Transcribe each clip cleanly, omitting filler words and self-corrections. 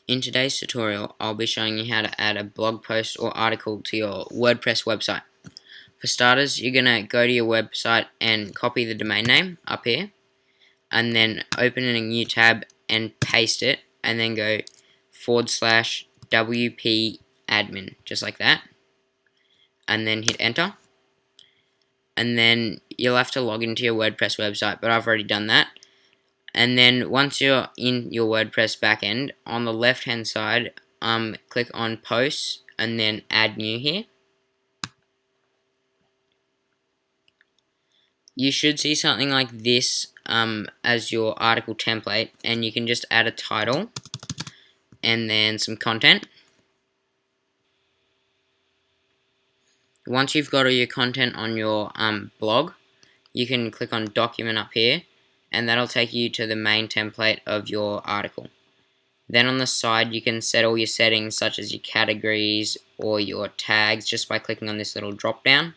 In today's tutorial, I'll be showing you how to add a blog post or article to your WordPress website. For starters, you're going to go to your website and copy the domain name up here, and then open in a new tab and paste it, and then go /WP admin, just like that, and then hit enter. And then you'll have to log into your WordPress website, but I've already done that. And then once you're in your WordPress backend, on the left hand side, click on posts and then add new here. You should see something like this as your article template, and you can just add a title and then some content. Once you've got all your content on your blog, you can click on document up here, and that'll take you to the main template of your article. Then on the side you can set all your settings such as your categories or your tags just by clicking on this little drop down.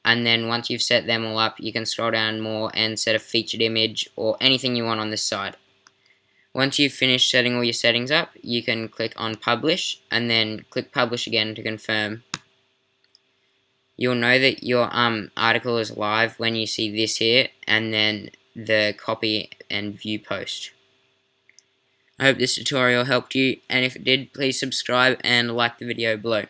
And then once you've set them all up, you can scroll down more and set a featured image or anything you want on this side. Once you've finished setting all your settings up, you can click on publish and then click publish again to confirm. You'll know that your article is live when you see this here and then the copy and view post. I hope this tutorial helped you, and if it did, please subscribe and like the video below.